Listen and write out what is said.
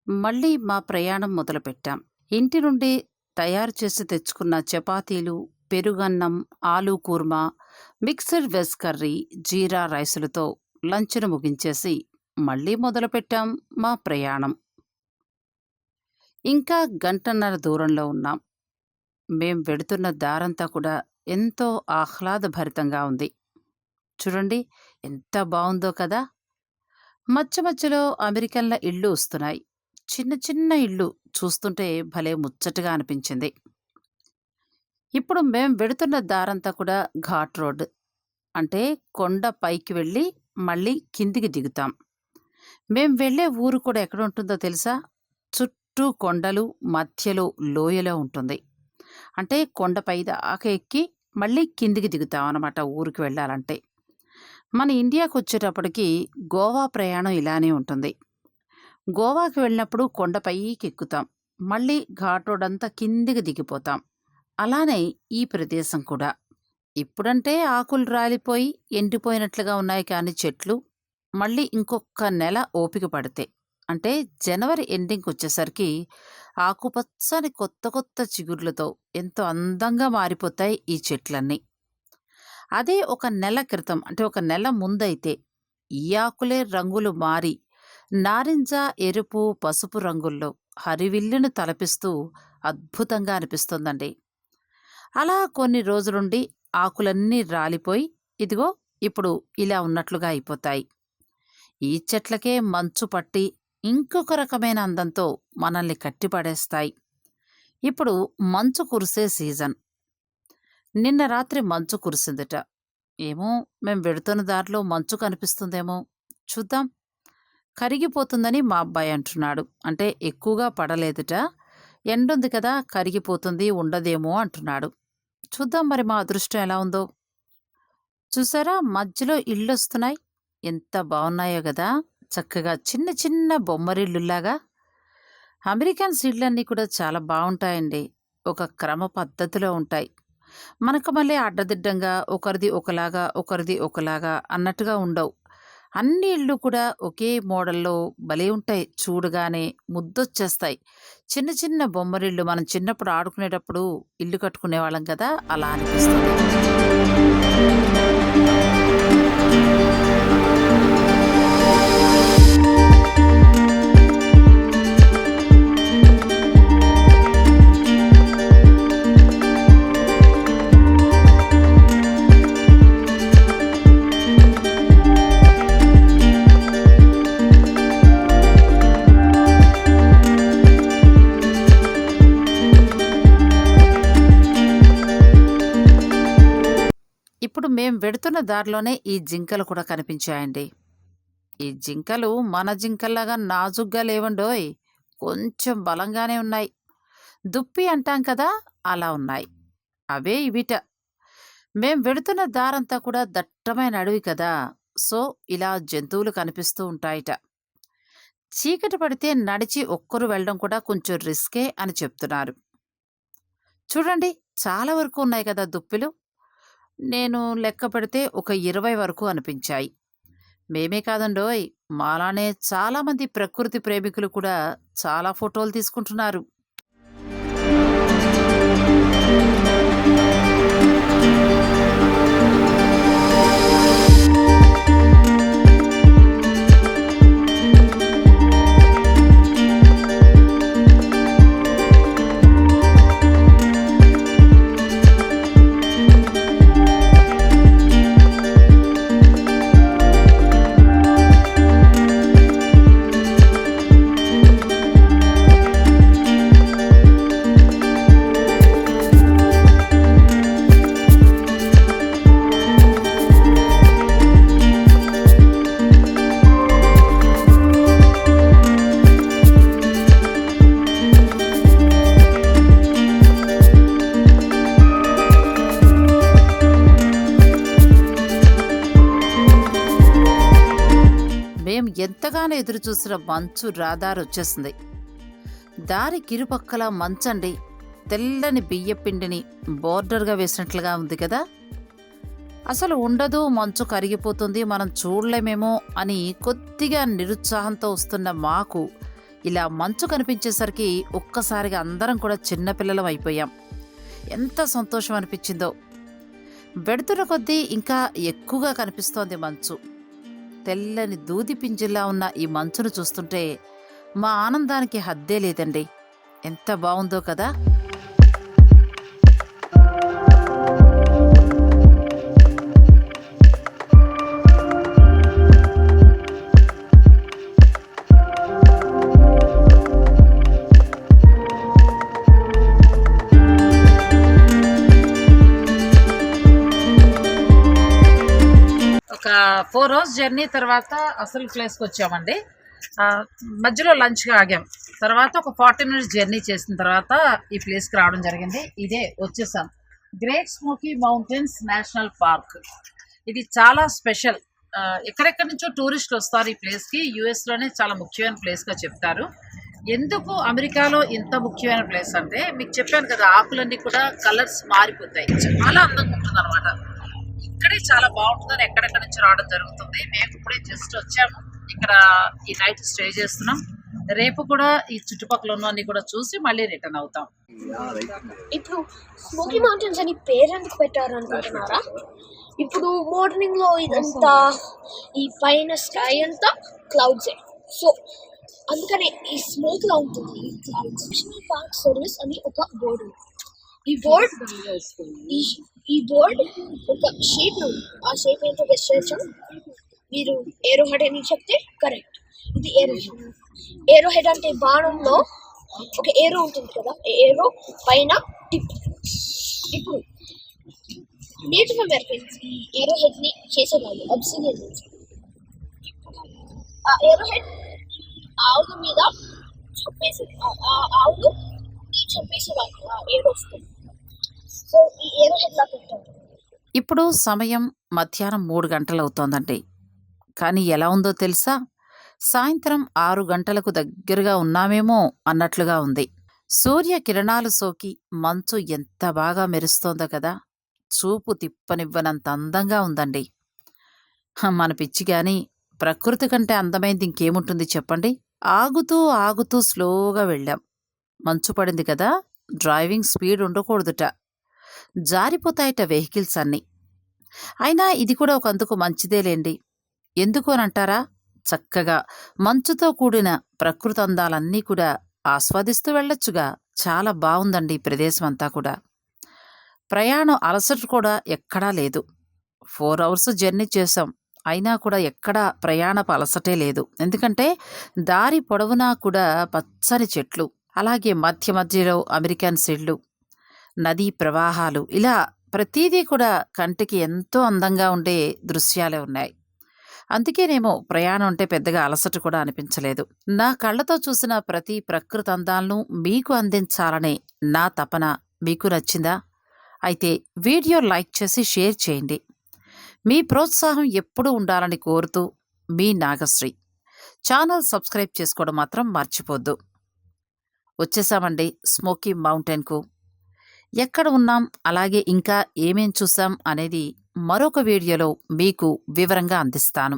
మళ్ళీ మా ప్రయాణం మొదలుపెట్టాం. ఇంటి నుండి తయారు చేసి తెచ్చుకున్న చపాతీలు, పెరుగన్నం, aloo kurma, mixed veg curry, jeera రైసులతో లంచ్‌ను ముగించేసి మళ్ళీ మొదలుపెట్టాం మా ప్రయాణం. ఇంకా గంటన్నర దూరంలో ఉన్నాం. మేం వెడుతున్న దారంతా కూడా ఎంతో ఆహ్లాదభరితంగా ఉంది. చూడండి ఎంత బావుందో కదా! మధ్య మధ్యలో అమెరికన్ల ఇళ్ళు వస్తున్నాయి. చిన్న చిన్న ఇళ్ళు చూస్తుంటే భలే ముచ్చటగా అనిపించింది. ఇప్పుడు మేం వెడుతున్న దారంతా కూడా ఘాట్ రోడ్. అంటే కొండ పైకి వెళ్ళి మళ్ళీ కిందికి దిగుతాం. మేం వెళ్ళే ఊరు కూడా ఎక్కడుంటుందో తెలుసా? చుట్టూ కొండలు, మధ్యలో లోయలో ఉంటుంది. అంటే కొండపై దాకా ఎక్కి మళ్ళీ కిందికి దిగుతామనమాట ఊరికి వెళ్ళాలంటే. మన ఇండియాకొచ్చేటప్పటికి గోవా ప్రయాణం ఇలానే ఉంటుంది. గోవాకి వెళ్ళినప్పుడు కొండపైకి ఎక్కుతాం. మళ్ళీ ఘాట్ రోడ్ అంతా కిందికి దిగిపోతాం. అలానే ఈ ప్రదేశం కూడా. ఇప్పుడంటే ఆకులు రాలిపోయి ఎండిపోయినట్లుగా ఉన్నాయి కానీ చెట్లు, మళ్ళీ ఇంకొక నెల ఓపిక పడితే అంటే జనవరి ఎండింగ్‌కొచ్చేసరికి ఆకుపచ్చని కొత్త కొత్త చిగుర్లతో ఎంతో అందంగా మారిపోతాయి ఈ చెట్లన్నీ. అదే ఒక నెల క్రితం అంటే ఒక నెల ముందైతే ఈ ఆకులే రంగులు మారి నారింజ, ఎరుపు, పసుపు రంగుల్లో హరివిల్లును తలపిస్తూ అద్భుతంగా అనిపిస్తుందండి. అలా కొన్ని రోజులుండి ఆకులన్నీ రాలిపోయి ఇదిగో ఇప్పుడు ఇలా ఉన్నట్లుగా అయిపోతాయి. ఈ చెట్లకే మంచు పట్టి ఇంకొక రకమైన అందంతో మనల్ని కట్టిపడేస్తాయి. ఇప్పుడు మంచు కురిసే సీజన్. నిన్న రాత్రి మంచు కురిసిందిట. ఏమో మేం వెడుతున్న దారిలో మంచు కనిపిస్తుందేమో చూద్దాం. కరిగిపోతుందని మా అబ్బాయి అంటున్నాడు. అంటే ఎక్కువగా పడలేదుట. ఎండుంది కదా కరిగిపోతుంది ఉండదేమో అంటున్నాడు. చూద్దాం మరి మా అదృష్టం ఎలా ఉందో. చూసారా మధ్యలో ఇళ్ళొస్తున్నాయి. ఎంత బావున్నాయో గదా! చక్కగా చిన్న చిన్న బొమ్మరిల్లుల్లాగా. అమెరికన్స్ ఇళ్ళన్నీ కూడా చాలా బావుంటాయండి. ఒక క్రమ పద్ధతిలో ఉంటాయి. మనకు మళ్ళీ అడ్డదిడ్డంగా ఒకరిది ఒకలాగా, ఒకరిది ఒకలాగా అన్నట్టుగా ఉండవు. అన్ని ఇళ్ళు కూడా ఒకే మోడల్‌లో భలే ఉంటాయి. చూడగానే ముద్దొచ్చేస్తాయి. చిన్న చిన్న బొమ్మరిళ్ళు మనం చిన్నప్పుడు ఆడుకునేటప్పుడు ఇల్లు కట్టుకునేవాళ్ళం కదా! అలా అనిపిస్తుంది. ఇప్పుడు మేం వెడుతున్న దారిలోనే ఈ జింకలు కూడా కనిపించాయండి. ఈ జింకలు మన జింకల్లాగా నాజుగ్గా లేవండోయ్! కొంచెం బలంగానే ఉన్నాయి. దుప్పి అంటాం కదా! అలా ఉన్నాయి. అవే ఇవిట. మేం వెడుతున్న దారంతా కూడా దట్టమైన అడవి కదా! సో, ఇలా జంతువులు కనిపిస్తూ ఉంటాయిట. చీకటి పడితే నడిచి ఒక్కరు వెళ్ళడం కూడా కొంచెం రిస్కే అని చెప్తున్నారు. చూడండి చాలా వరకు ఉన్నాయి కదా దుప్పిలు. నేను లెక్క పెడితే ఒక 20 వరకు అనిపించాయి. మేమే కాదండోయ్! మాలానే చాలామంది ప్రకృతి ప్రేమికులు కూడా చాలా ఫోటోలు తీసుకుంటున్నారు. మేం ఎంతగానో ఎదురుచూసిన మంచు రహదారొచ్చేసింది. దారికిరుపక్కలా మంచండి. తెల్లని బియ్యపిండిని బోర్డర్‌గా వేసినట్లుగా ఉంది కదా! అసలు ఉండదు, మంచు కరిగిపోతుంది, మనం చూడలేమేమో అని కొద్దిగా నిరుత్సాహంతో వస్తున్న మాకు ఇలా మంచు కనిపించేసరికి ఒక్కసారిగా అందరం కూడా చిన్నపిల్లలం అయిపోయాం. ఎంత సంతోషం అనిపించిందో. వెడుతున్న కొద్దీ ఇంకా ఎక్కువగా కనిపిస్తోంది మంచు. తెల్లని దూది పింజిల్లా ఉన్న ఈ మంచును చూస్తుంటే మా ఆనందానికి హద్దే లేదండి. ఎంత బావుందో కదా! ఒక 4 అవర్స్ జర్నీ తర్వాత అసలు ప్లేస్కి వచ్చామండి. మధ్యలో లంచ్గా ఆగాం. తర్వాత ఒక 40 మినిట్స్ జర్నీ చేసిన తర్వాత ఈ ప్లేస్కి రావడం జరిగింది. ఇదే వచ్చేసాం, great smoky mountains national park. ఇది చాలా స్పెషల్. ఎక్కడెక్కడి నుంచో టూరిస్టులు వస్తారు ఈ ప్లేస్కి. యూఎస్లోనే చాలా ముఖ్యమైన ప్లేస్గా చెప్తారు. ఎందుకు అమెరికాలో ఇంత ముఖ్యమైన ప్లేస్ అంటే, మీకు చెప్పాను కదా, ఆకులన్నీ కూడా కలర్స్ మారిపోతాయి. చాలా అందంగా ఉంటుంది అనమాట. ఇక్కడే చాలా బాగుంటుందని ఎక్కడెక్కడి నుంచి రావడం జరుగుతుంది. మేము ఇప్పుడే జస్ట్ వచ్చాము. ఇక్కడ ఈ నైట్ స్టే చేస్తున్నాం. రేపు కూడా ఈ చుట్టుపక్కల ఉన్నవన్నీ కూడా చూసి మళ్ళీ రిటర్న్ అవుతాం. ఇప్పుడు స్మోకీ మౌంటైన్స్ అని పేరు ఎందుకు పెట్టారు అనుకుంటున్నారా? ఇప్పుడు మార్నింగ్ లో ఇదంతా ఈ పైన స్కై అంతా క్లౌడ్సే, సో అందుకనే ఈ స్మోక్ లా ఉంటుంది ఈ క్లౌడ్స్. నేషనల్ పార్క్ సర్వీస్ అని ఒక బోర్డు ఉంది. ఈ బోర్డ్ ఒక షేప్ ఉంది. ఆ షేప్ ఏంటో గెస్ చేయొచ్చు. మీరు ఏరో హెడ్ అని చెప్తే కరెక్ట్. ఇది ఏరో హెడ్. ఏరో హెడ్ అంటే బాణంలో ఒక ఏరో ఉంటుంది కదా, ఏరో పైన టిప్. ఇప్పుడు నేటివ్ అమెరికన్స్ ఈ ఏరో హెడ్ ని చేసేవాళ్ళు అబ్సిడియన్ నుంచి. ఆ ఏరో హెడ్ ఆవుల మీద చంపేసి ఆవులు చంపేసేవాళ్ళు ఆ ఏరో వస్తుంది. సో ఈ ఏరో హెడ్ లా పెట్టారు. ఇప్పుడు సమయం మధ్యాహ్నం 3 గంటలవుతోందండి. కానీ ఎలా ఉందో తెలుసా? సాయంత్రం 6 గంటలకు దగ్గరగా ఉన్నామేమో అన్నట్లుగా ఉంది. సూర్య కిరణాలు సోకి మంచు ఎంత బాగా మెరుస్తోందో కదా! చూపు తిప్పనివ్వనంత అందంగా ఉందండి. మన పిచ్చి గాని ప్రకృతి కంటే అందమైంది ఇంకేముంటుంది చెప్పండి? ఆగుతూ ఆగుతూ స్లోగా వెళ్ళాం. మంచు పడింది కదా, డ్రైవింగ్ స్పీడ్ ఉండకూడదుట. జారిపోతాయట వెహికల్స్ అన్నీ. అయినా ఇది కూడా ఒకందుకు మంచిదేలేండి. ఎందుకు అనంటారా? చక్కగా మంచుతో కూడిన ప్రకృతి అందాలన్నీ కూడా ఆస్వాదిస్తూ వెళ్ళొచ్చుగా. చాలా బావుందండి ఈ ప్రదేశం అంతా కూడా. ప్రయాణం అలసట కూడా ఎక్కడా లేదు. 4 అవర్స్ జర్నీ చేశాం. అయినా కూడా ఎక్కడా ప్రయాణపు అలసటే లేదు. ఎందుకంటే దారి పొడవునా కూడా పచ్చని చెట్లు, అలాగే మధ్య మధ్యలో అమెరికన్ ఇళ్ళు, నదీ ప్రవాహాలు, ఇలా ప్రతీదీ కూడా కంటికి ఎంతో అందంగా ఉండే దృశ్యాలే ఉన్నాయి. అందుకేనేమో ప్రయాణం అంటే పెద్దగా అలసట కూడా అనిపించలేదు. నా కళ్ళతో చూసిన ప్రతి ప్రకృతి అందాలను మీకు అందించాలనే నా తపన మీకు నచ్చిందా? అయితే వీడియో లైక్ చేసి షేర్ చేయండి. మీ ప్రోత్సాహం ఎప్పుడూ ఉండాలని కోరుతూ మీ నాగశ్రీ. ఛానల్ సబ్స్క్రైబ్ చేసుకోవడం మాత్రం మర్చిపోద్దు. వచ్చేసామండి స్మోకీ మౌంటైన్కు. ఎక్కడ ఉన్నాం, అలాగే ఇంకా ఏమేం చూసాం అనేది మరొక వీడియోలో మీకు వివరంగా అందిస్తాను.